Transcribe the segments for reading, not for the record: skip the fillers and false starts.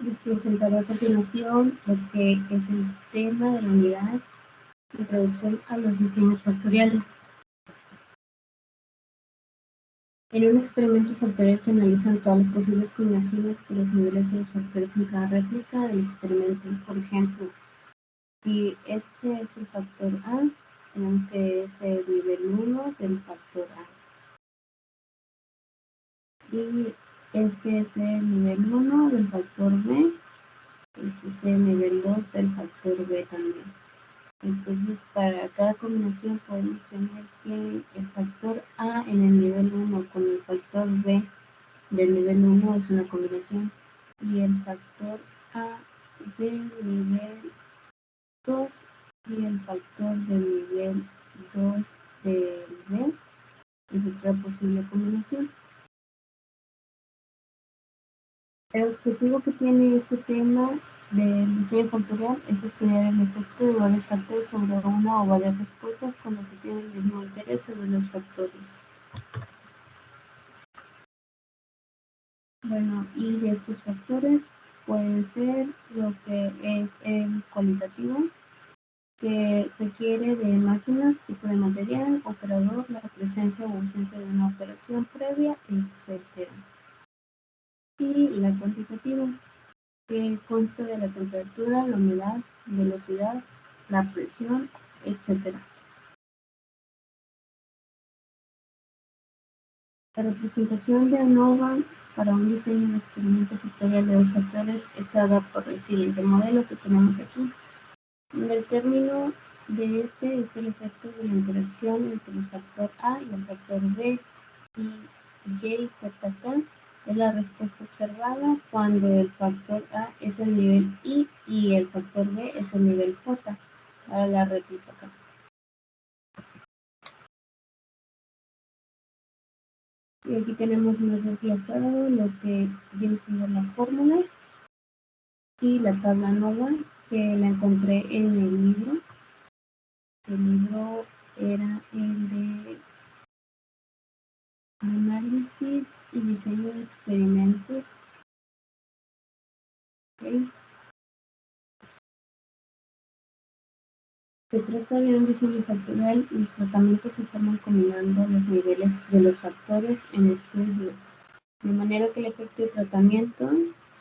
Les presentaré a continuación lo que es el tema de la unidad, introducción a los diseños factoriales. En un experimento factorial se analizan todas las posibles combinaciones de los niveles de los factores en cada réplica del experimento. Por ejemplo, si este es el factor A, tenemos que es el nivel 1 del factor A. Y este es el nivel 1 del factor B. Este es el nivel 2 del factor B también. Entonces, para cada combinación podemos tener que el factor A en el nivel 1 con el factor B del nivel 1 es una combinación. Y el factor A del nivel 2 y el factor del nivel 2 del B es otra posible combinación. El objetivo que tiene este tema del diseño factorial es estudiar el efecto de varios factores sobre una o varias respuestas cuando se tiene el mismo interés sobre los factores. Bueno, y de estos factores pueden ser lo que es el cualitativo, que requiere de máquinas, tipo de material, operador, la presencia o ausencia de una operación previa, etc. Y la cuantitativa, que consta de la temperatura, la humedad, velocidad, la presión, etc. La representación de ANOVA para un diseño de experimento factorial de dos factores está dada por el siguiente modelo que tenemos aquí. El término de este es el efecto de la interacción entre el factor A y el factor B, y Y es la respuesta observada cuando el factor A es el nivel I y el factor B es el nivel J. Para la réplica acá. Y aquí tenemos un desglosado lo que viene siendo la fórmula y la tabla ANOVA, que la encontré en el libro. El libro era el de análisis y diseño de experimentos. Okay. Se trata de un diseño factorial y los tratamientos se forman combinando los niveles de los factores en estudio, de manera que el efecto de tratamiento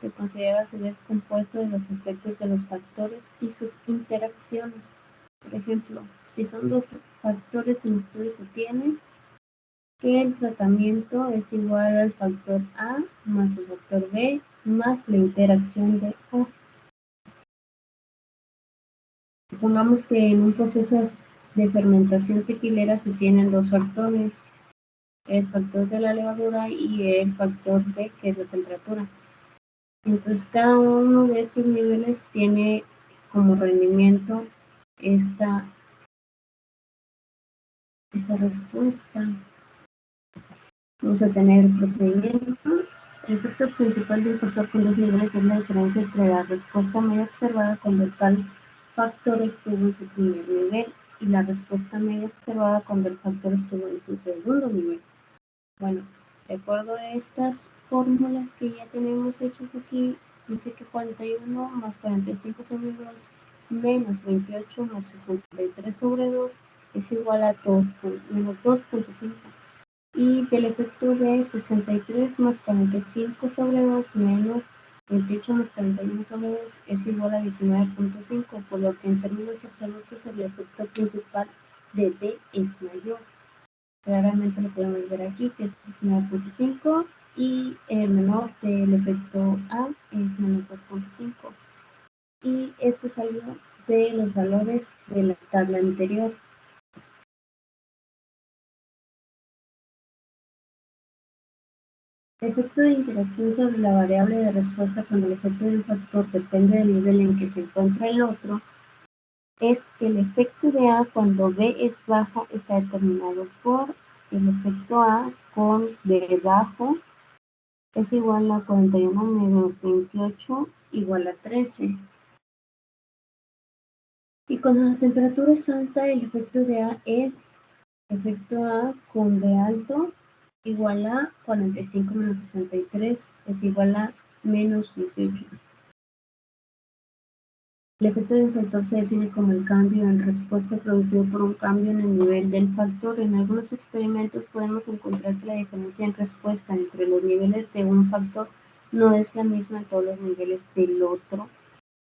se considera a su vez compuesto de los efectos de los factores y sus interacciones. Por ejemplo, si son dos factores en estudio, se tiene que el tratamiento es igual al factor A más el factor B más la interacción de A. Supongamos que en un proceso de fermentación tequilera se tienen dos factores, el factor de la levadura y el factor B, que es la temperatura. Entonces, cada uno de estos niveles tiene como rendimiento esta respuesta. Vamos a tener el procedimiento. El efecto principal del factor con dos niveles es la diferencia entre la respuesta media observada cuando el tal factor estuvo en su primer nivel y la respuesta media observada cuando el factor estuvo en su segundo nivel. Bueno, de acuerdo a estas fórmulas que ya tenemos hechas aquí, dice que 41 más 45 sobre 2 menos 28 más 63 sobre 2 es igual a menos 2.5. Y del efecto de 63 más 45 sobre 2 menos 28 más 41 sobre 2 es igual a 19.5, por lo que en términos absolutos el efecto principal de D es mayor. Claramente lo podemos ver aquí, que es 19.5, y el menor del efecto A es menos 2.5. Y esto salió de los valores de la tabla anterior. El efecto de interacción sobre la variable de respuesta cuando el efecto de un factor depende del nivel en que se encuentra el otro es que el efecto de A cuando B es baja está determinado por el efecto A con B bajo es igual a 41 menos 28 igual a 13. Y cuando la temperatura es alta, el efecto de A es efecto A con B alto igual a 45 menos 63 es igual a menos 18. El efecto de un factor se define como el cambio en respuesta producido por un cambio en el nivel del factor. En algunos experimentos podemos encontrar que la diferencia en respuesta entre los niveles de un factor no es la misma en todos los niveles del otro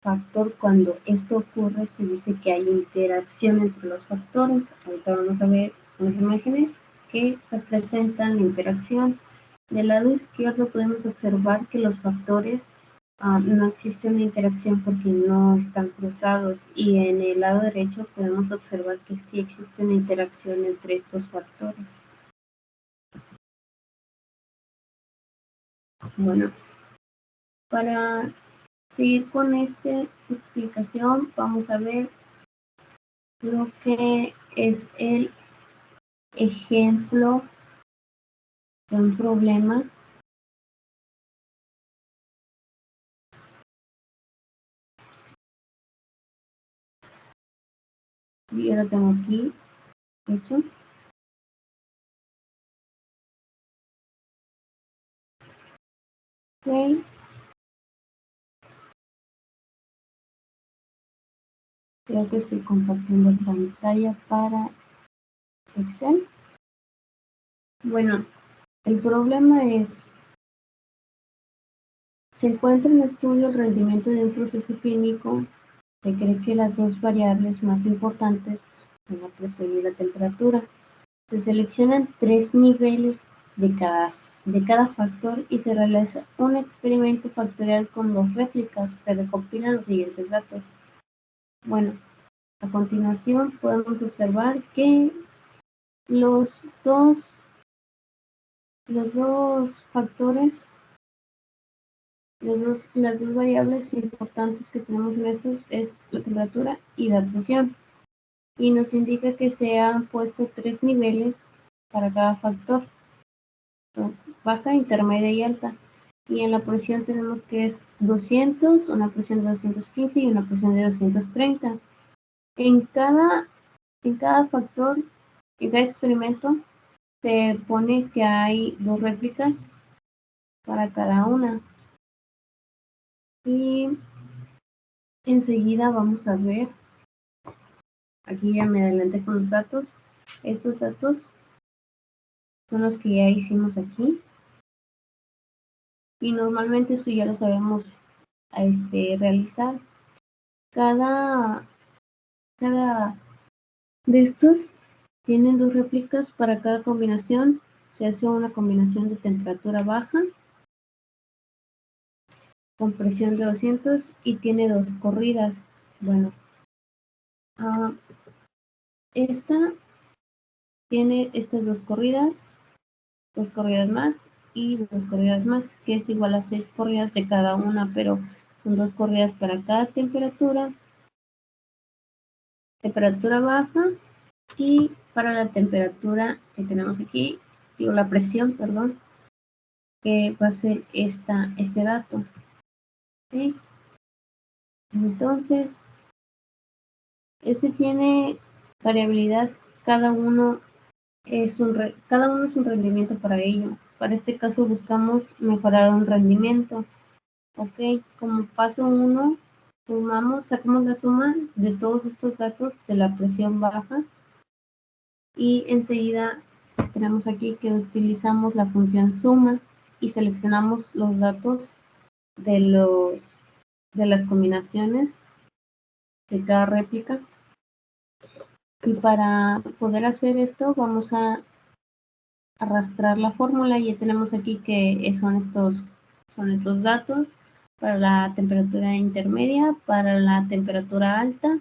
factor. Cuando esto ocurre, se dice que hay interacción entre los factores. Ahorita vamos a ver unas imágenes que representan la interacción. Del lado izquierdo podemos observar que los factores no existe una interacción porque no están cruzados, y en el lado derecho podemos observar que sí existe una interacción entre estos factores. Bueno, para seguir con esta explicación vamos a ver lo que es el ejemplo de un problema. Yo lo tengo aquí hecho. Okay. Creo que estoy compartiendo pantalla para Excel. Bueno, el problema es: se encuentra en estudio el rendimiento de un proceso químico. Se cree que las dos variables más importantes son la presión y la temperatura. Se seleccionan 3 niveles de cada factor y se realiza un experimento factorial con 2 réplicas. Se recopilan los siguientes datos. Bueno, a continuación podemos observar que los dos factores, las dos variables importantes que tenemos en estos es la temperatura y la presión, y nos indica que se han puesto 3 niveles para cada factor: baja, intermedia y alta. Y en la presión tenemos que es 200, una presión de 215 y una presión de 230. En cada factor, en cada experimento, se pone que hay 2 réplicas para cada una. Y enseguida vamos a ver, aquí ya me adelanté con los datos. Estos datos son los que ya hicimos aquí. Y normalmente eso ya lo sabemos realizar. Cada de estos tienen 2 réplicas para cada combinación. Se hace una combinación de temperatura baja con presión de 200 y tiene 2 corridas. Bueno, esta tiene estas 2 corridas más y 2 corridas más, que es igual a 6 corridas de cada una, pero son 2 corridas para cada temperatura baja, y para la temperatura que tenemos aquí, digo la presión, perdón, que va a ser este dato. ¿Sí? Entonces, ese tiene variabilidad, cada uno es un rendimiento para ello. Para este caso buscamos mejorar un rendimiento. Ok, como paso 1, sacamos la suma de todos estos datos de la presión baja, y enseguida tenemos aquí que utilizamos la función suma y seleccionamos los datos de las combinaciones de cada réplica. Y para poder hacer esto vamos a arrastrar la fórmula. Ya tenemos aquí que son estos datos para la temperatura intermedia, para la temperatura alta,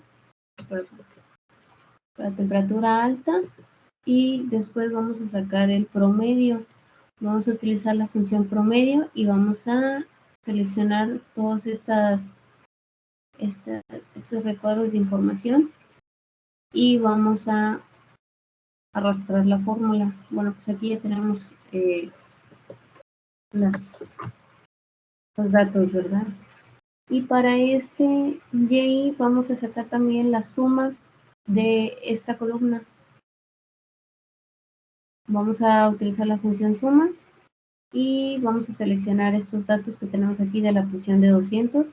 y después vamos a sacar el promedio. Vamos a utilizar la función promedio y vamos a seleccionar todos estos recuadros de información y vamos a arrastrar la fórmula. Bueno, pues aquí ya tenemos los datos, ¿verdad? Y para este y vamos a sacar también la suma de esta columna. Vamos a utilizar la función suma y vamos a seleccionar estos datos que tenemos aquí de la presión de 200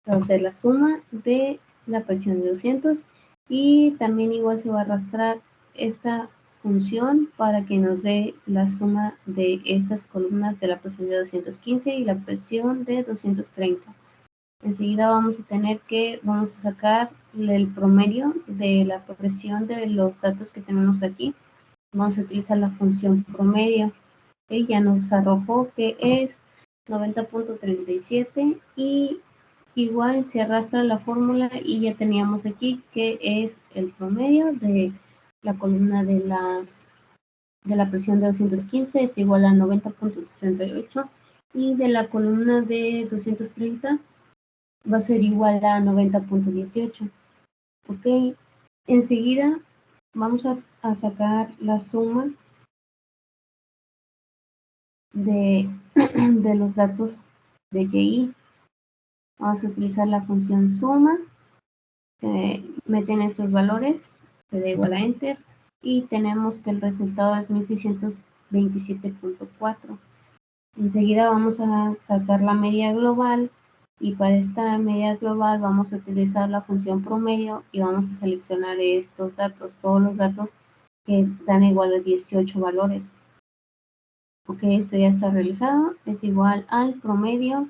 Vamos a hacer la suma de la presión de 200 y también igual se va a arrastrar esta función para que nos dé la suma de estas columnas de la presión de 215 y la presión de 230. Enseguida vamos a tener que, vamos a sacar el promedio de la presión de los datos que tenemos aquí. Vamos a utilizar la función promedio. Ya nos arrojó que es 90.37 y igual se arrastra la fórmula y ya teníamos aquí que es el promedio de la columna de la presión de 215 es igual a 90.68 y de la columna de 230 va a ser igual a 90.18. Ok, enseguida vamos a sacar la suma de, de los datos de YI. Vamos a utilizar la función suma, meten estos valores, se da igual a enter, y tenemos que el resultado es 1627.4. Enseguida vamos a sacar la media global, y para esta media global vamos a utilizar la función promedio y vamos a seleccionar estos datos, todos los datos que dan igual a 18 valores. Ok, esto ya está realizado, es igual al promedio.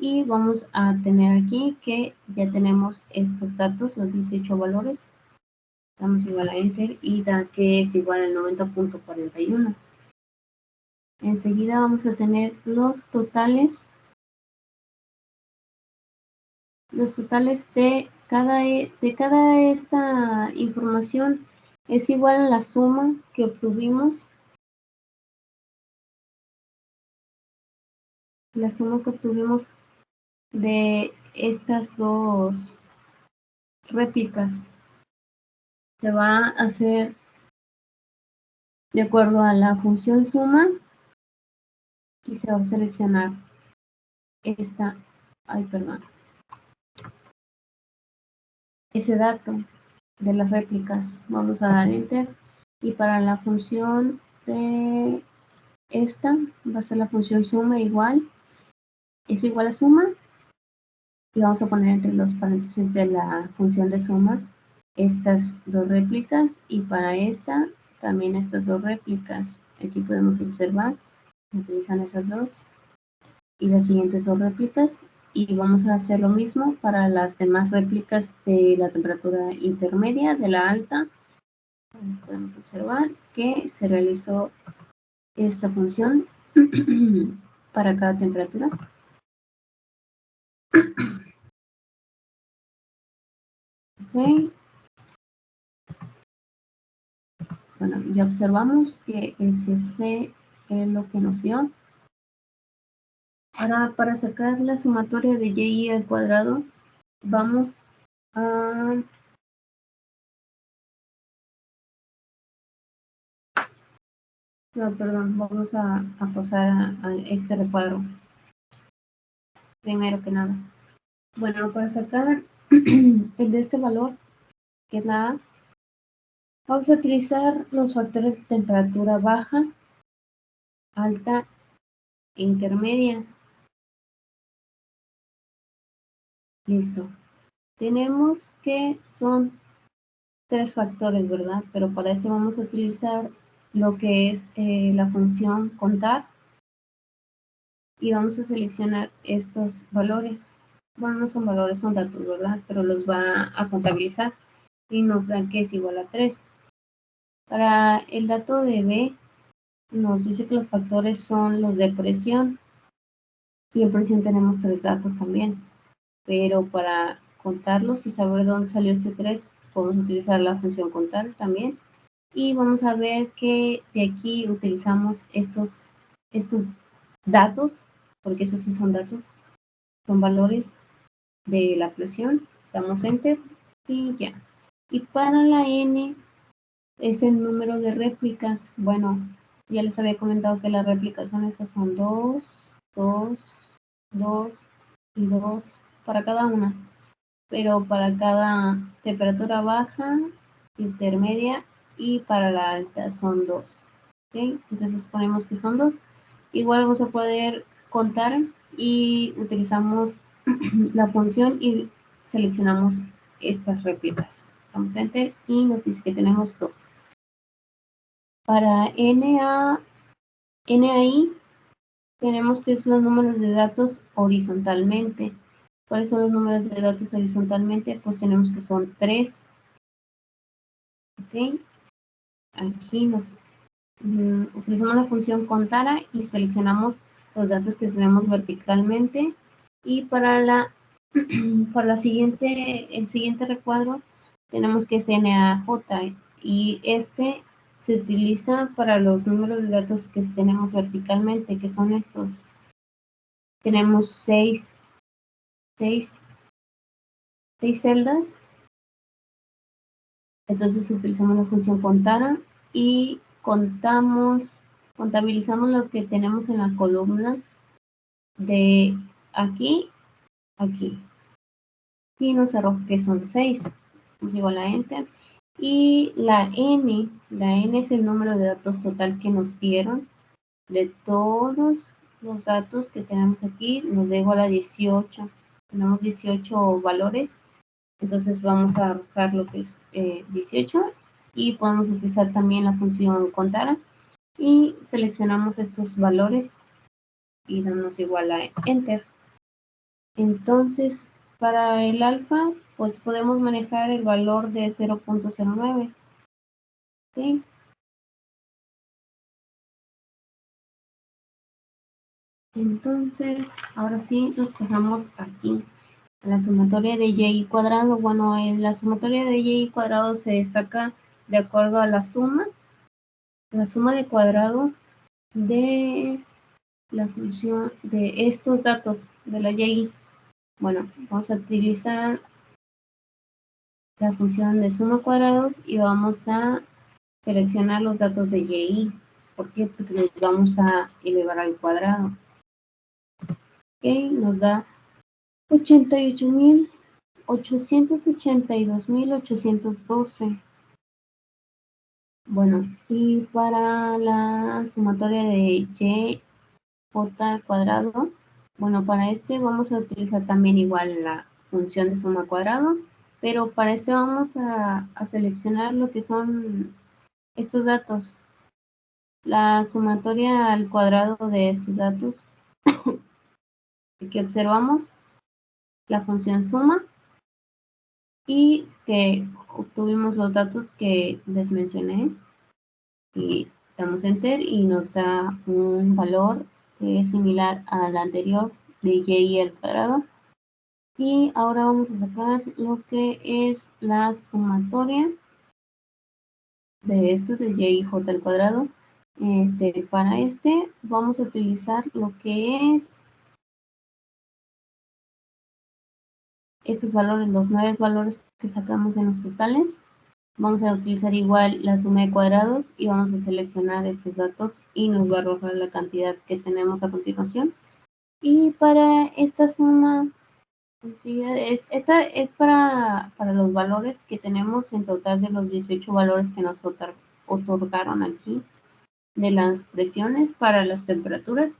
Y vamos a tener aquí que ya tenemos estos datos, los 18 valores. Damos igual a enter y da que es igual al 90.41. Enseguida vamos a tener los totales de cada esta información es igual a la suma que obtuvimos. La suma que obtuvimos de estas dos réplicas se va a hacer de acuerdo a la función suma y se va a seleccionar esta, ese dato de las réplicas. Vamos a dar enter y para la función de esta va a ser la función suma igual, es igual a suma y vamos a poner entre los paréntesis de la función de suma estas dos réplicas y para esta también estas dos réplicas. Aquí podemos observar utilizan esas dos y las siguientes dos réplicas y vamos a hacer lo mismo para las demás réplicas de la temperatura intermedia, de la alta. Podemos observar que se realizó esta función para cada temperatura. Okay. Bueno, ya observamos que es ese lo que nos dio. Ahora, para sacar la sumatoria de y al cuadrado, vamos a vamos a pasar a este recuadro. Primero que nada. Bueno, para sacar el de este valor, que es la A, vamos a utilizar los factores de temperatura baja, alta e intermedia. Listo. Tenemos que son 3 factores, ¿verdad? Pero para esto vamos a utilizar lo que es la función contar y vamos a seleccionar estos valores. Bueno, no son valores, son datos, ¿verdad? Pero los va a contabilizar y nos da que es igual a 3. Para el dato de B, nos dice que los factores son los de presión y en presión tenemos 3 datos también. Pero para contarlos y saber de dónde salió este 3, podemos utilizar la función contar también. Y vamos a ver que de aquí utilizamos estos datos, porque esos sí son datos, son valores de la presión. Damos enter y ya. Y para la N es el número de réplicas. Bueno, ya les había comentado que las réplicas son esas, son 2, 2, 2 y 2 para cada una. Pero para cada temperatura baja, intermedia y para la alta son 2. ¿Okay? Entonces ponemos que son 2. Igual vamos a poder contar y utilizamos la función y seleccionamos estas réplicas. Damos enter y nos dice que tenemos 2. Para NAI tenemos que es los números de datos horizontalmente. ¿Cuáles son los números de datos horizontalmente? Pues tenemos que son 3. ¿Ok? Aquí nos utilizamos la función contara y seleccionamos los datos que tenemos verticalmente. Y para el siguiente recuadro tenemos que es NAJ y este se utiliza para los números de datos que tenemos verticalmente, que son estos. Tenemos 6 celdas, entonces utilizamos la función contara y contabilizamos lo que tenemos en la columna de aquí, y nos arroja que son 6. Nos igual a enter. Y la N es el número de datos total que nos dieron de todos los datos que tenemos aquí, nos da igual a 18. Tenemos 18 valores, entonces vamos a arrojar lo que es 18 y podemos utilizar también la función contara y seleccionamos estos valores y damos igual a enter. Entonces, para el alfa, pues podemos manejar el valor de 0.09. ¿Sí? Entonces, ahora sí nos pasamos aquí a la sumatoria de y cuadrado. Bueno, en la sumatoria de y cuadrado se saca de acuerdo a la suma de cuadrados de la función de estos datos de la y. Bueno, vamos a utilizar la función de suma cuadrados y vamos a seleccionar los datos de y. ¿Por qué? Porque los vamos a elevar al cuadrado. Ok, nos da 88.882.812. Bueno, y para la sumatoria de y j al cuadrado, bueno, para este vamos a utilizar también igual la función de suma cuadrado, pero para este vamos a seleccionar lo que son estos datos. La sumatoria al cuadrado de estos datos que observamos, la función suma, y que obtuvimos los datos que les mencioné, y damos enter y nos da un valor que es similar al anterior de y al cuadrado. Y ahora vamos a sacar lo que es la sumatoria de esto de y j al cuadrado. Para este vamos a utilizar lo que es estos valores, los 9 valores que sacamos en los totales. Vamos a utilizar igual la suma de cuadrados y vamos a seleccionar estos datos y nos va a arrojar la cantidad que tenemos a continuación. Y para esta suma, esta es para los valores que tenemos en total de los 18 valores que nos otorgaron aquí de las presiones para las temperaturas,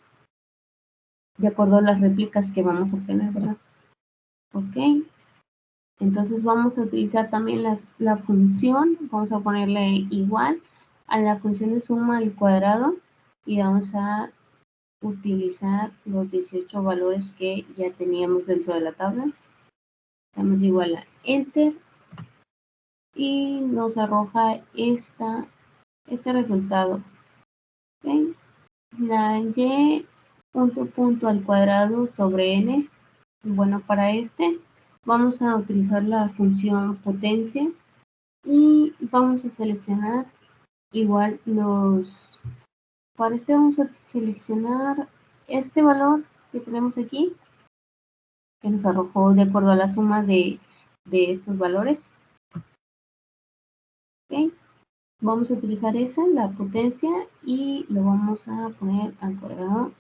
de acuerdo a las réplicas que vamos a obtener, ¿verdad? Ok. Entonces vamos a utilizar también la función, vamos a ponerle igual a la función de suma al cuadrado y vamos a utilizar los 18 valores que ya teníamos dentro de la tabla. Damos igual a enter y nos arroja este resultado. ¿Okay? La y punto al cuadrado sobre n. Bueno, para este vamos a utilizar la función potencia y vamos a seleccionar igual para este vamos a seleccionar este valor que tenemos aquí, que nos arrojó de acuerdo a la suma de estos valores. ¿Okay? Vamos a utilizar la potencia, y lo vamos a poner al cuadrado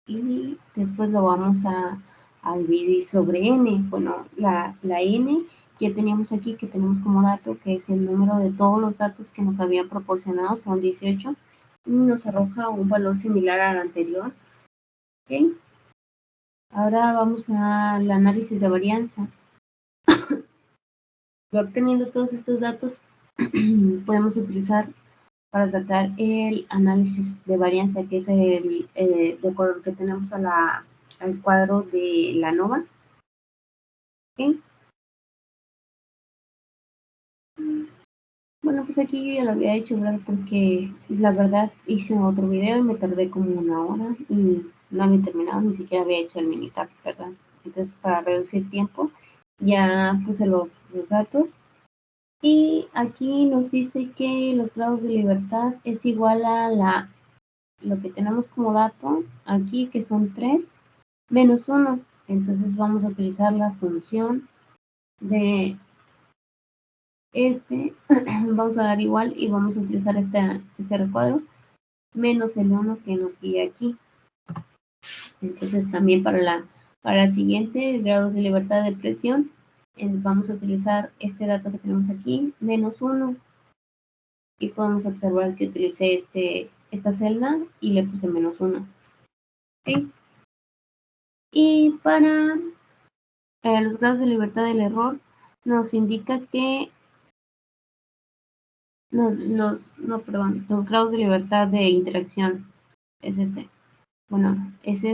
y después lo vamos a dividir sobre n. Bueno, la n que teníamos aquí, que tenemos como dato, que es el número de todos los datos que nos habían proporcionado, son 18, y nos arroja un valor similar al anterior. ¿Okay? Ahora vamos al análisis de varianza. Obteniendo todos estos datos, podemos utilizar para sacar el análisis de varianza, que es el de color que tenemos al cuadro de la nova. ¿Okay? Bueno, pues aquí yo ya lo había hecho, ¿verdad? Porque la verdad hice otro video y me tardé como 1 hora y no había terminado, ni siquiera había hecho el mini tab, ¿verdad? Entonces, para reducir tiempo, ya puse los datos. Y aquí nos dice que los grados de libertad es igual a lo que tenemos como dato aquí, que son 3 menos 1. Entonces vamos a utilizar la función de vamos a dar igual y vamos a utilizar este recuadro menos el 1 que nos guía aquí. Entonces también para la siguiente, grados de libertad de presión, vamos a utilizar este dato que tenemos aquí, menos 1. Y podemos observar que utilicé esta celda y le puse menos 1. ¿Okay? Y para los grados de libertad del error, nos indica que los grados de libertad de interacción es este. Bueno, es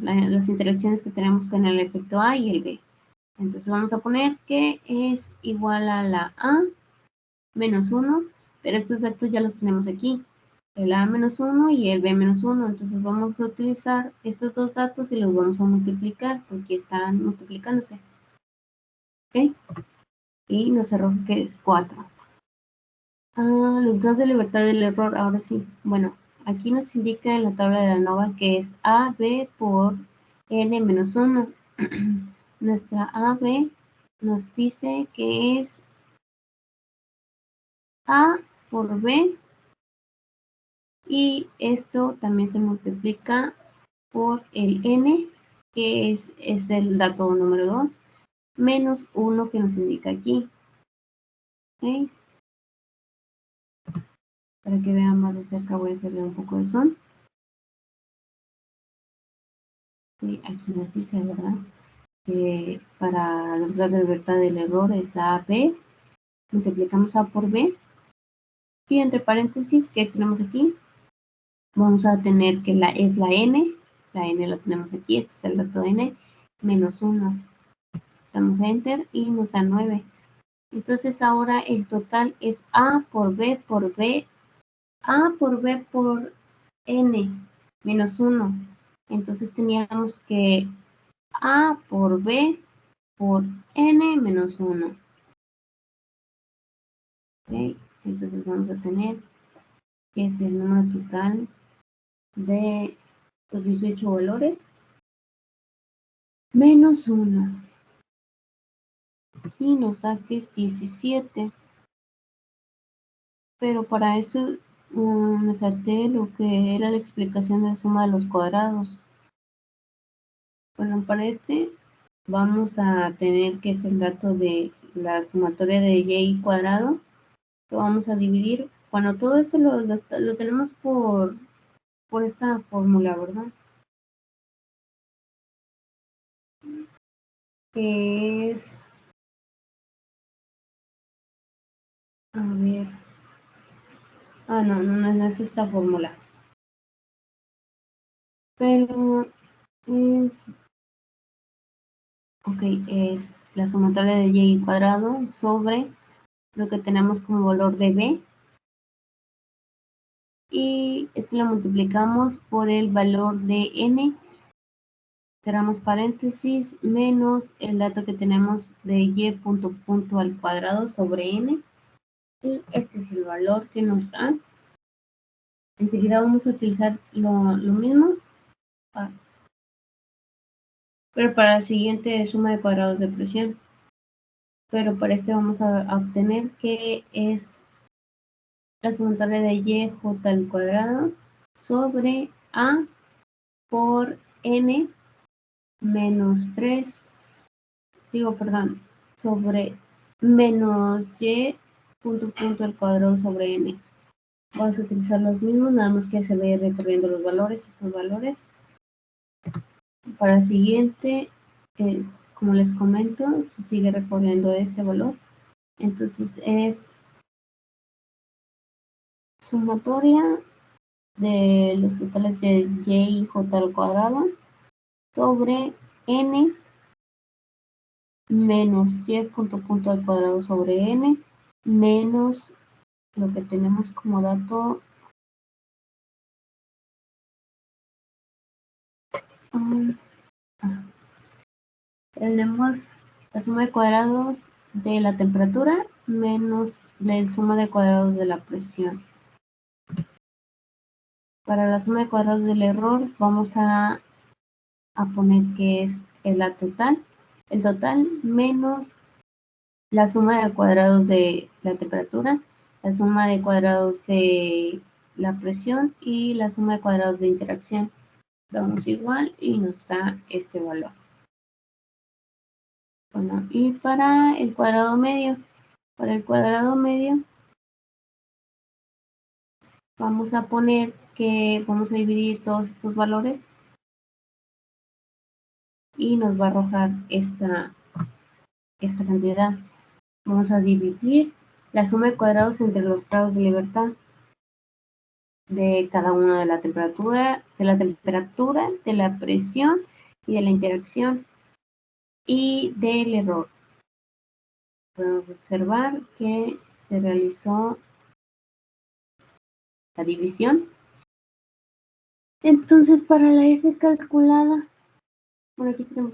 las interacciones que tenemos con el efecto A y el B. Entonces vamos a poner que es igual a la A menos 1, pero estos datos ya los tenemos aquí, el A menos 1 y el B menos 1. Entonces vamos a utilizar estos dos datos y los vamos a multiplicar porque están multiplicándose. ¿Ok? Y nos arroja que es 4. Los grados de libertad del error, ahora sí. Bueno, aquí nos indica en la tabla de la nova que es AB por N menos 1. Nuestra AB nos dice que es A por B y esto también se multiplica por el N, que es el dato número 2, menos 1 que nos indica aquí. ¿Okay? Para que vean más de cerca voy a hacerle un poco de zoom. Sí, aquí nos dice, ¿verdad? Que para los grados de libertad del error es AB, multiplicamos A por B, y entre paréntesis, ¿qué tenemos aquí? Vamos a tener que es la N la tenemos aquí, este es el dato N, menos 1. Damos a Enter y nos da 9. Entonces ahora el total es A por B por B, A por B por N, menos 1. Entonces teníamos que A por B por N menos 1. ¿Okay? Entonces vamos a tener que es el número total de los 18 valores menos 1. Y nos da que es 17. Pero para esto me salté lo que era la explicación de la suma de los cuadrados. Bueno, para vamos a tener que es el dato de la sumatoria de y cuadrado. Lo vamos a dividir. Bueno, todo esto lo tenemos por esta fórmula, ¿verdad? Que es, a ver, no es esta fórmula. Pero es la sumatoria de y cuadrado sobre lo que tenemos como valor de b. Y esto lo multiplicamos por el valor de n, cerramos paréntesis, menos el dato que tenemos de y punto al cuadrado sobre n, y este es el valor que nos da. Enseguida vamos a utilizar lo mismo, pero para la siguiente suma de cuadrados de presión. Pero para vamos a obtener que es la sumatoria de y j al cuadrado sobre a por n menos 3, sobre menos y punto al cuadrado sobre n. Vamos a utilizar los mismos, nada más que se ve recorriendo los valores, estos valores. Para el siguiente, como les comento, se sigue recorriendo este valor. Entonces es sumatoria de los totales de y j al cuadrado sobre n menos y punto al cuadrado sobre n menos lo que tenemos como dato tenemos la suma de cuadrados de la temperatura menos la suma de cuadrados de la presión. Para la suma de cuadrados del error vamos a poner que es el total menos la suma de cuadrados de la temperatura, la suma de cuadrados de la presión y la suma de cuadrados de interacción. Damos igual y nos da este valor. Bueno, y para el cuadrado medio vamos a poner que vamos a dividir todos estos valores y nos va a arrojar esta cantidad. Vamos a dividir la suma de cuadrados entre los grados de libertad de cada uno de la temperatura, de la presión y de la interacción y del error. Podemos observar que se realizó la división. Entonces, para la F calculada, bueno, aquí tenemos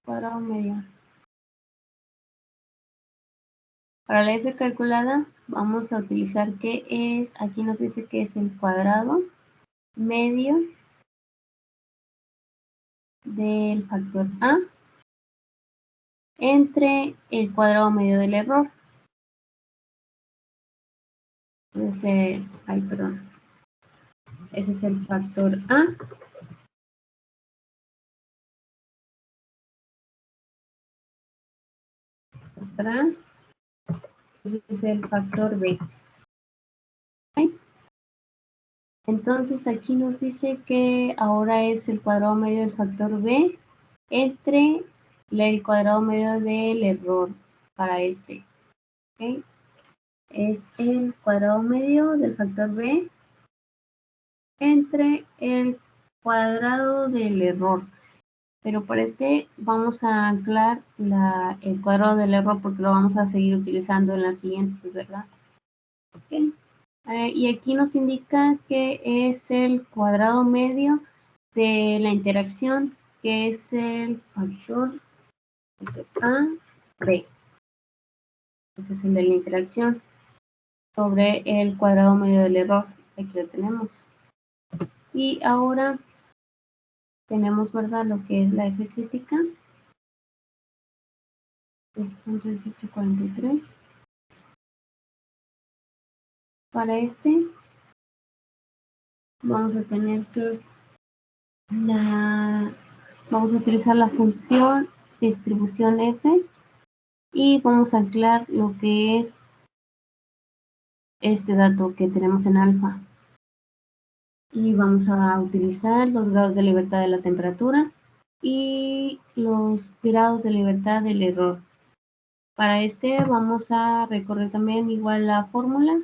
cuadrado medio. Para la F calculada, vamos a utilizar que es, aquí nos dice que es el cuadrado medio del factor A entre el cuadrado medio del error. Entonces, ese es el factor A. Ese es el factor B. Entonces aquí nos dice que ahora es el cuadrado medio del factor B entre el cuadrado medio del error para este. ¿Okay? Es el cuadrado medio del factor B entre el cuadrado del error. Pero para este vamos a anclar el cuadrado del error porque lo vamos a seguir utilizando en las siguientes, ¿verdad? Okay. Y aquí nos indica que es el cuadrado medio de la interacción, que es el factor A, B. Ese es el de la interacción sobre el cuadrado medio del error. Aquí lo tenemos. Y ahora tenemos, ¿verdad?, lo que es la F crítica. Es 1843. Para este vamos a tener que vamos a utilizar la función distribución F y vamos a anclar lo que es este dato que tenemos en alfa. Y vamos a utilizar los grados de libertad de la temperatura y los grados de libertad del error. Para este vamos a recorrer también igual la fórmula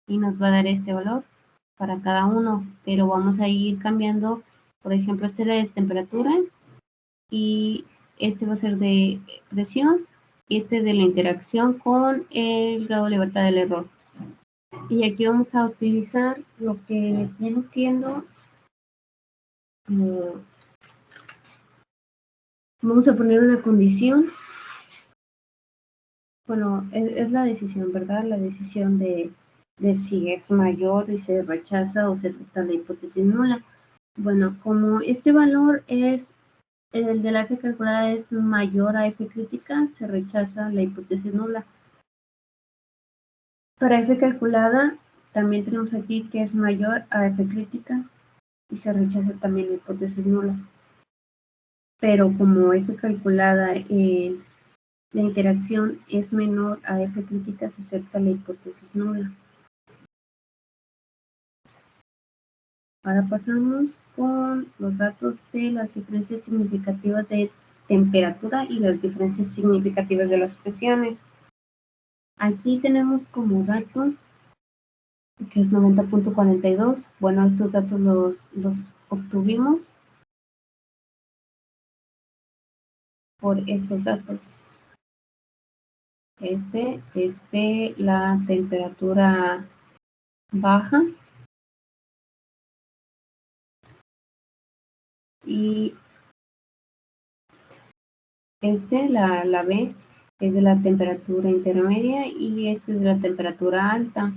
y nos va a dar este valor para cada uno, pero vamos a ir cambiando, por ejemplo, este de temperatura y este va a ser de presión y este de la interacción con el grado de libertad del error. Y aquí vamos a utilizar lo que viene siendo, vamos a poner una condición. Bueno, es la decisión, ¿verdad? La decisión de si es mayor y se rechaza o se acepta la hipótesis nula. Bueno, como este valor es, el de la F calculada es mayor a F crítica, se rechaza la hipótesis nula. Para F calculada, también tenemos aquí que es mayor a F crítica y se rechaza también la hipótesis nula. Pero como F calculada, la interacción es menor a F crítica, se acepta la hipótesis nula. Ahora pasamos con los datos de las diferencias significativas de temperatura y las diferencias significativas de las presiones. Aquí tenemos como dato que es 90.42. Bueno, estos datos los obtuvimos por esos datos. Desde la temperatura baja y la B, es de la temperatura intermedia y este es de la temperatura alta.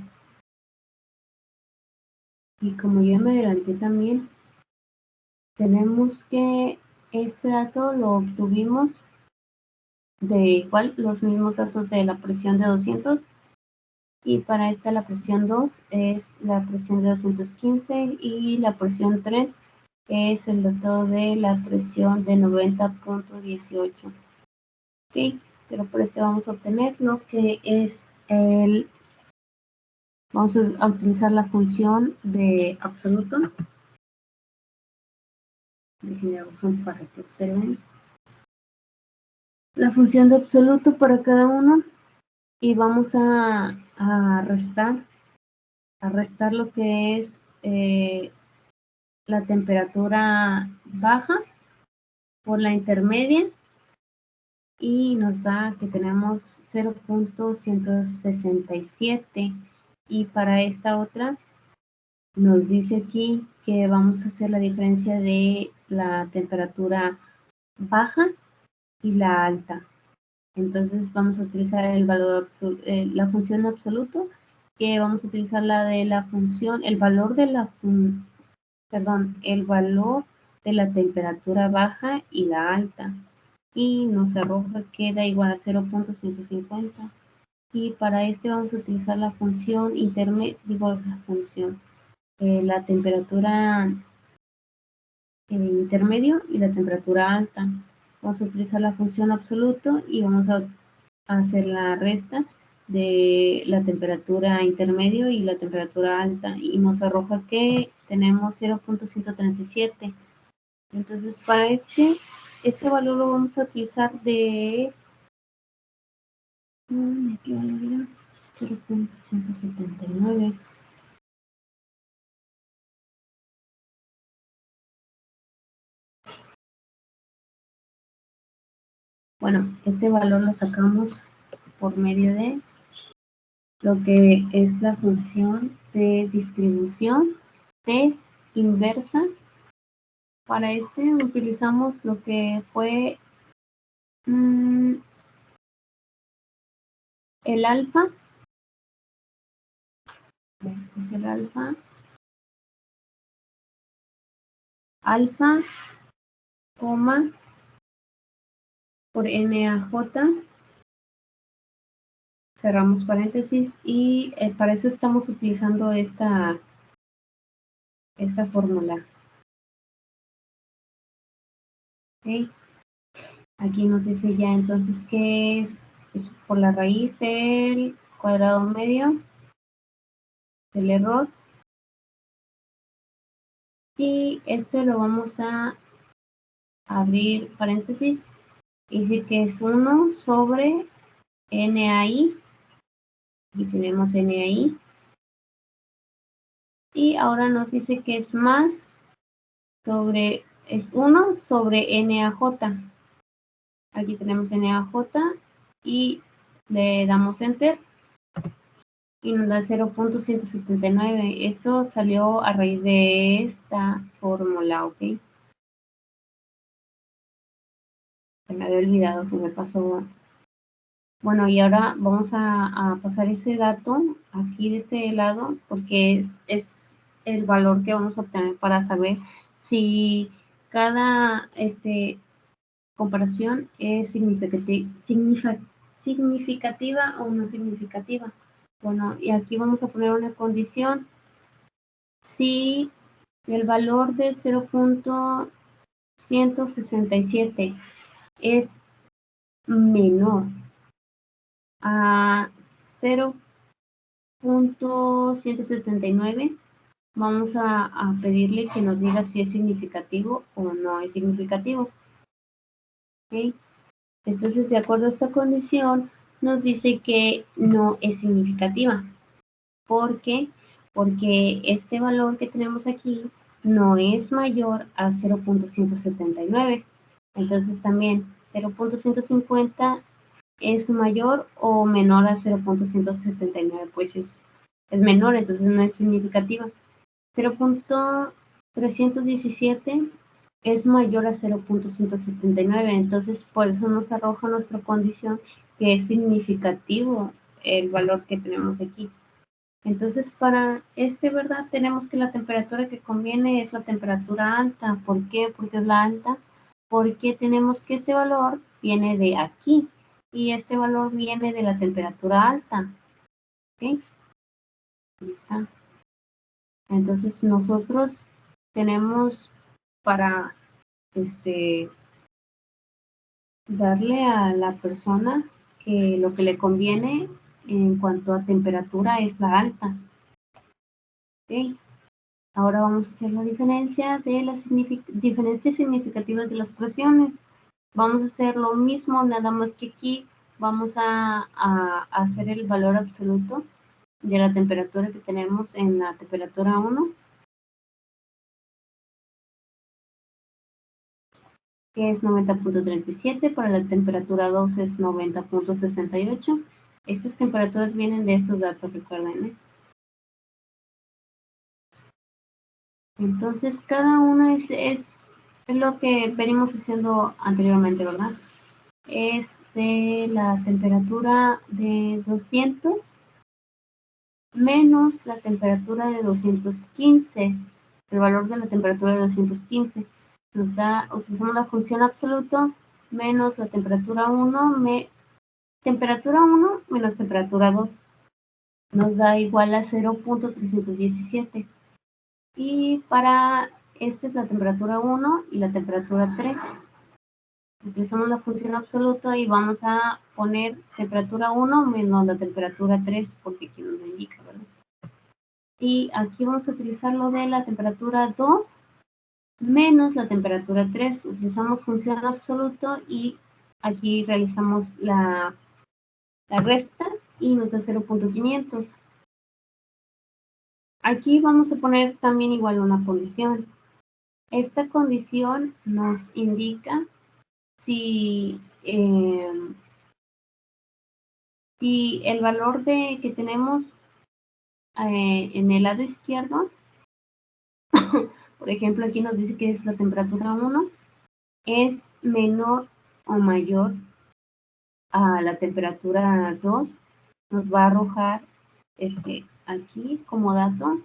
Y como yo me adelanté también, tenemos que este dato lo obtuvimos de igual los mismos datos de la presión de 200 y para esta la presión 2 es la presión de 215 y la presión 3 es el dato de la presión de 90.18. Ok, pero por este vamos a obtener lo que es vamos a utilizar la función de absoluto. Déjenme para que observen. La función de absoluto para cada uno y vamos a restar lo que es la temperatura baja por la intermedia y nos da que tenemos 0.167 y para esta otra nos dice aquí que vamos a hacer la diferencia de la temperatura baja y la alta. Entonces vamos a utilizar el valor la función absoluto, que vamos a utilizar la de la función, el valor de la el valor de la temperatura baja y la alta. Y nos arroja que da igual a 0.150. Y para este vamos a utilizar la función intermedia, la temperatura intermedio y la temperatura alta. Vamos a utilizar la función absoluto y vamos a hacer la resta de la temperatura intermedio y la temperatura alta y nos arroja que tenemos 0.137. Entonces para este valor lo vamos a utilizar de 0.179. Bueno, este valor lo sacamos por medio de lo que es la función de distribución T inversa. Para este utilizamos lo que fue el alfa. El alfa, coma, por NaJ, cerramos paréntesis y para eso estamos utilizando esta fórmula. ¿Okay? Aquí nos dice ya entonces que es por la raíz el cuadrado medio del error. Y esto lo vamos a abrir paréntesis y decir que es 1 sobre NAI. Aquí tenemos NAI. Y ahora nos dice que es más es 1 sobre NaJ. Aquí tenemos NaJ y le damos enter y nos da 0.179. Esto salió a raíz de esta fórmula, ¿ok? Se me había olvidado, se me pasó. Bueno, y ahora vamos a pasar ese dato aquí de este lado porque es el valor que vamos a obtener para saber si cada comparación es significativa o no significativa. Bueno, y aquí vamos a poner una condición. Si el valor de 0.167 es menor a 0.179, vamos a pedirle que nos diga si es significativo o no es significativo. ¿Ok? Entonces, de acuerdo a esta condición, nos dice que no es significativa. ¿Por qué? Porque este valor que tenemos aquí no es mayor a 0.179. Entonces también 0.150 es mayor o menor a 0.179, pues es menor, entonces no es significativa. 0.317 es mayor a 0.179, entonces por eso nos arroja nuestra condición que es significativo el valor que tenemos aquí. Entonces, para este, ¿verdad? Tenemos que la temperatura que conviene es la temperatura alta. ¿Por qué? Porque es la alta. Porque tenemos que este valor viene de aquí y este valor viene de la temperatura alta. ¿Ok? Ahí está. Entonces, nosotros tenemos para darle a la persona que lo que le conviene en cuanto a temperatura es la alta. ¿Ok? Ahora vamos a hacer la diferencia de las diferencias significativas de las presiones. Vamos a hacer lo mismo, nada más que aquí vamos a hacer el valor absoluto de la temperatura que tenemos en la temperatura 1, que es 90.37, para la temperatura 2 es 90.68. Estas temperaturas vienen de estos datos, recuerden, ¿eh? Entonces, cada una es lo que venimos haciendo anteriormente, ¿verdad? Es de la temperatura de 200 menos la temperatura de 215, el valor de la temperatura de 215. Nos da, utilizamos la función absoluto menos la temperatura 1, temperatura 1 menos temperatura 2. Nos da igual a 0.317. Y para esta es la temperatura 1 y la temperatura 3. Utilizamos la función absoluta y vamos a poner temperatura 1 menos la temperatura 3 porque aquí nos lo indica, ¿verdad? Y aquí vamos a utilizar lo de la temperatura 2 menos la temperatura 3. Utilizamos función absoluto y aquí realizamos la resta y nos da 0.500. Aquí vamos a poner también igual una condición. Esta condición nos indica si el valor que tenemos en el lado izquierdo, por ejemplo, aquí nos dice que es la temperatura 1, es menor o mayor a la temperatura 2, nos va a arrojar aquí como dato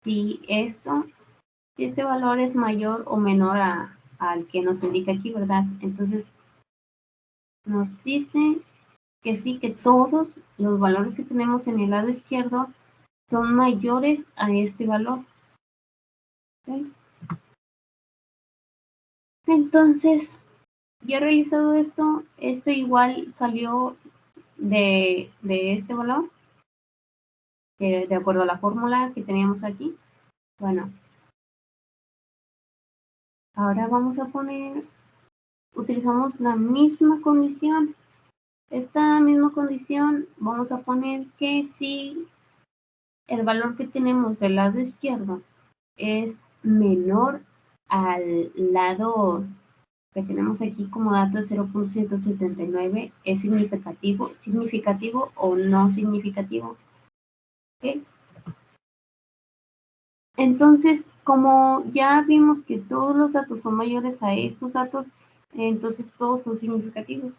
si este valor es mayor o menor al que nos indica aquí, ¿verdad? Entonces, nos dice que sí, que todos los valores que tenemos en el lado izquierdo son mayores a este valor. ¿Okay? Entonces, ya realizado esto igual salió de este valor, de acuerdo a la fórmula que teníamos aquí. Bueno, ahora vamos a poner, utilizamos la misma condición. Esta misma condición vamos a poner que si el valor que tenemos del lado izquierdo es menor al lado que tenemos aquí como dato de 0.179, es significativo o no significativo. ¿Okay? Entonces, como ya vimos que todos los datos son mayores a estos datos, entonces todos son significativos.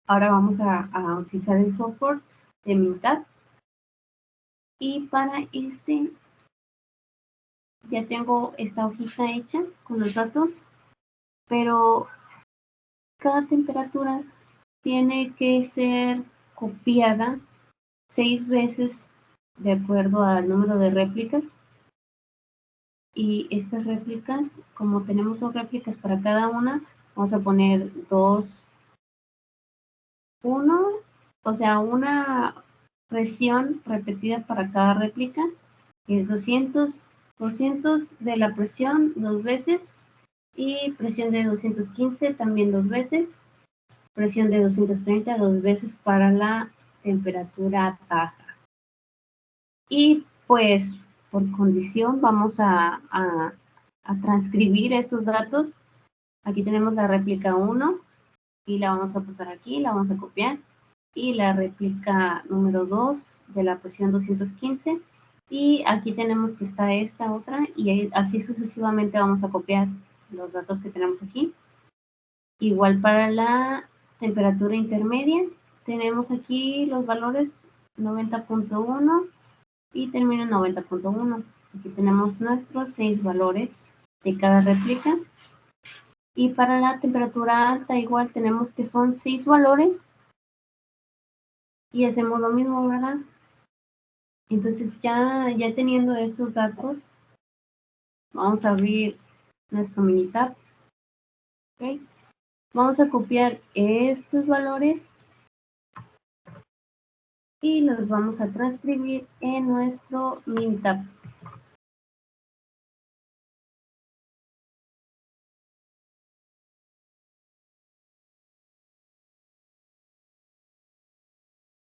Ahora vamos a utilizar el software de Mintat. Y para ya tengo esta hojita hecha con los datos, pero cada temperatura tiene que ser copiada 6 veces de acuerdo al número de réplicas. Y estas réplicas, como tenemos 2 réplicas para cada una, vamos a poner 2, 1, o sea, una presión repetida para cada réplica que es 200% de la presión 2 veces, y presión de 215 también 2 veces, presión de 230 2 veces para la temperatura baja. Y pues por condición vamos a transcribir estos datos. Aquí tenemos la réplica 1 y la vamos a pasar aquí, la vamos a copiar. Y la réplica número 2 de la presión 215. Y aquí tenemos que está esta otra, y así sucesivamente vamos a copiar los datos que tenemos aquí. Igual para la temperatura intermedia, tenemos aquí los valores 90.1 y termina en 90.1. Aquí tenemos nuestros 6 valores de cada réplica. Y para la temperatura alta igual tenemos que son 6 valores. Y hacemos lo mismo, ¿verdad? Entonces ya teniendo estos datos, vamos a abrir nuestro Minitab. ¿Okay? Vamos a copiar estos valores y los vamos a transcribir en nuestro Minitab.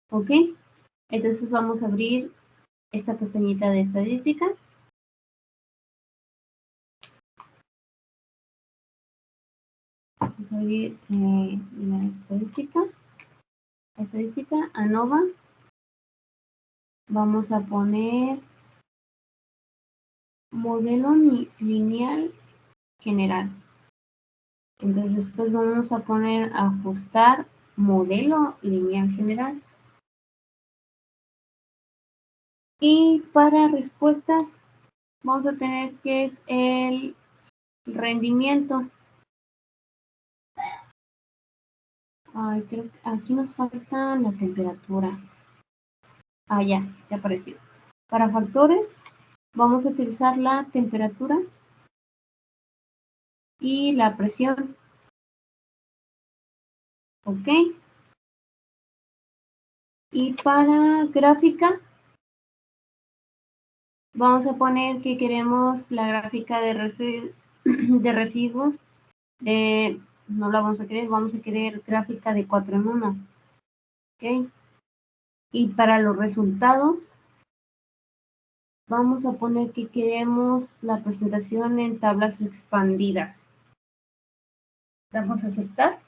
¿Ok? Entonces vamos a abrir esta pestañita de estadística. Vamos a abrir la estadística, ANOVA. Vamos a poner modelo lineal general. Entonces después vamos a poner ajustar modelo lineal general. Y para respuestas vamos a tener que es el rendimiento. Ay, creo que aquí nos falta la temperatura. Ah, ya apareció. Para factores vamos a utilizar la temperatura y la presión. Ok. Y para gráfica vamos a poner que queremos la gráfica de residuos. No la vamos a querer, vamos a querer gráfica de 4 en 1. Ok. Y para los resultados vamos a poner que queremos la presentación en tablas expandidas. ¿Damos a aceptar?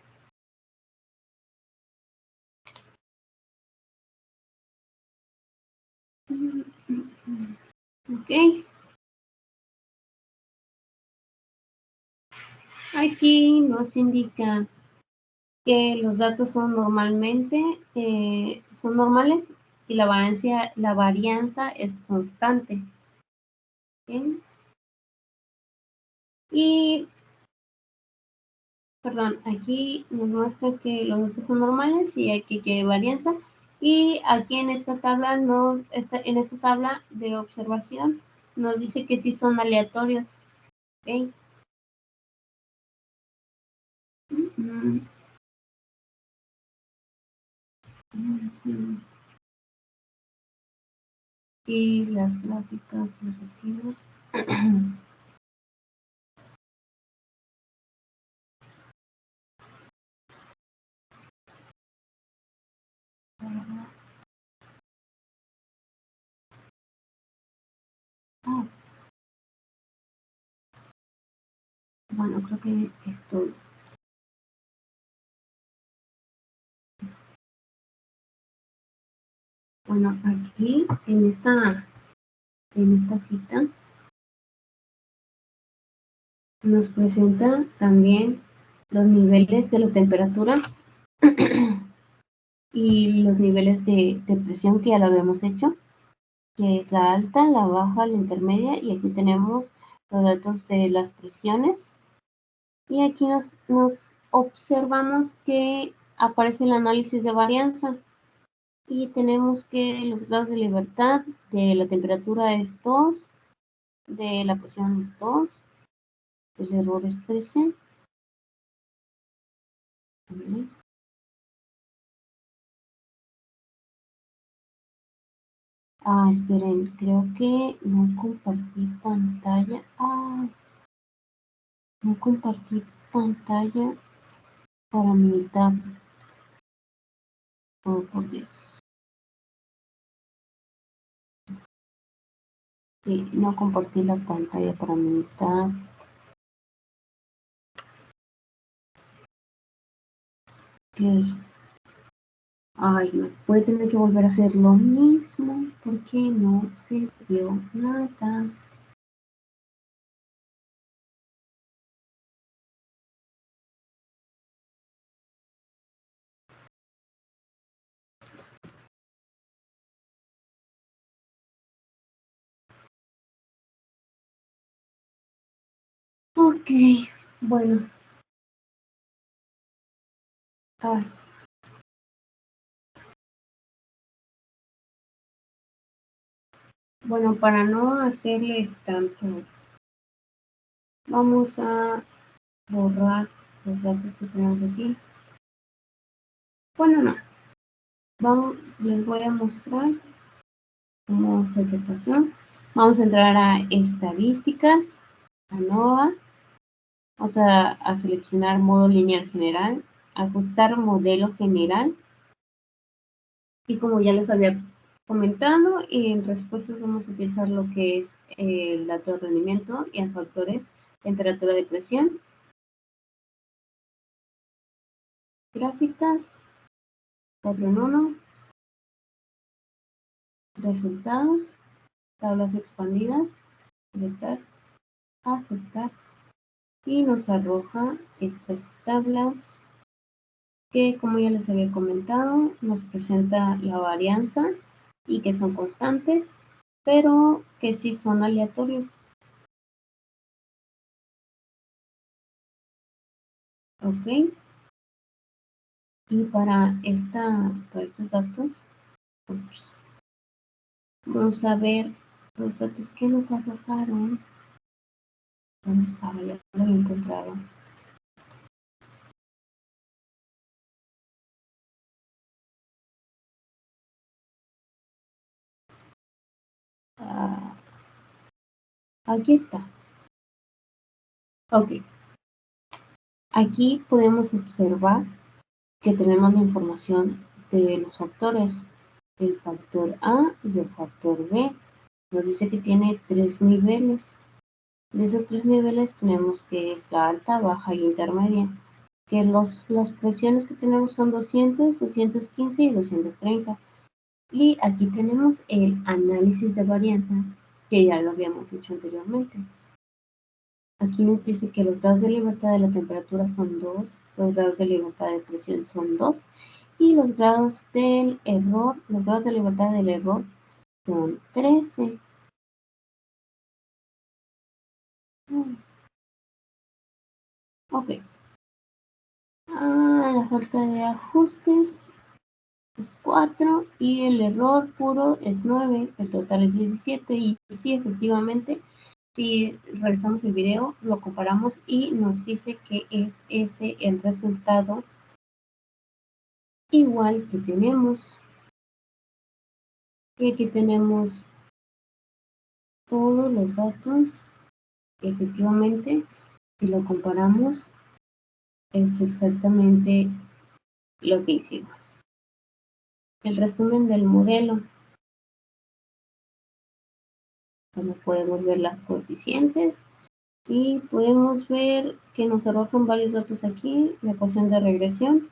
Ok. Aquí nos indica que los datos son son normales y la varianza es constante. ¿Okay? Y, perdón, aquí nos muestra que los datos son normales y aquí que hay varianza. Y aquí en esta tabla en esta tabla de observación nos dice que sí son aleatorios. ¿Okay? Y las gráficas de residuos. Bueno, creo que estoy. Bueno, aquí en esta fita nos presenta también los niveles de la temperatura y los niveles de presión que ya lo habíamos hecho, que es la alta, la baja, la intermedia, y aquí tenemos los datos de las presiones. Y aquí nos observamos que aparece el análisis de varianza y tenemos que los grados de libertad de la temperatura es 2, de la presión es 2, el error es 13. ¿Vale? . . . . . . . . . . . . . . . . . . . . . . . . . . . . . . . . . . . . . . . . . . . . . . . . . . . . . . . . Esperen, creo que no compartí pantalla. No compartí pantalla para mi tab. Oh, por Dios. Sí, no compartí la pantalla para mi tab. No, voy a tener que volver a hacer lo mismo porque no se vio nada. Ok, bueno. Ay. Bueno, para no hacerles tanto, vamos a borrar los datos que tenemos aquí. Bueno, no. Les voy a mostrar como vegetación. Vamos a entrar a estadísticas, a NOVA. Vamos a seleccionar modo lineal general, ajustar modelo general. Y como ya les había comentado, en respuestas vamos a utilizar lo que es el dato de rendimiento y en factores, temperatura de presión, gráficas, 4 en 1, resultados, tablas expandidas, aceptar, aceptar, y nos arroja estas tablas que, como ya les había comentado, nos presenta la varianza y que son constantes, pero que sí son aleatorios. Ok. Y para estos datos, vamos a ver los datos que nos arrojaron. ¿Dónde estaba? Ya lo había encontrado. Aquí está. Ok. Aquí podemos observar que tenemos la información de los factores, el factor A y el factor B. Nos dice que tiene 3 niveles. De esos 3 niveles tenemos que es la alta, baja y intermedia. Que las presiones que tenemos son 200, 215 y 230. Y aquí tenemos el análisis de varianza, que ya lo habíamos hecho anteriormente. Aquí nos dice que los grados de libertad de la temperatura son 2, los grados de libertad de presión son 2, y los grados del error, los grados de libertad del error son 13. Ok. La falta de ajustes es 4 y el error puro es 9, el total es 17. Y sí, efectivamente, si realizamos el video, lo comparamos y nos dice que es ese el resultado igual que tenemos. Y aquí tenemos todos los datos. Efectivamente, si lo comparamos, es exactamente lo que hicimos. El resumen del modelo. Como podemos ver las coeficientes y podemos ver que nos arrojan varios datos aquí. La ecuación de regresión.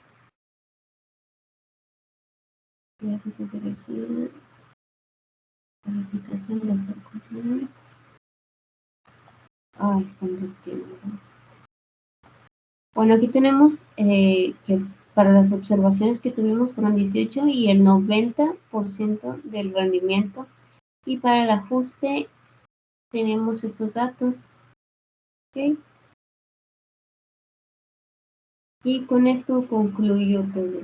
Gráficos de regresión. Calificación de ejecución. Están repitiendo. Bueno, aquí tenemos que para las observaciones que tuvimos fueron 18 y el 90% del rendimiento. Y para el ajuste tenemos estos datos. ¿Okay? Y con esto concluyo todo.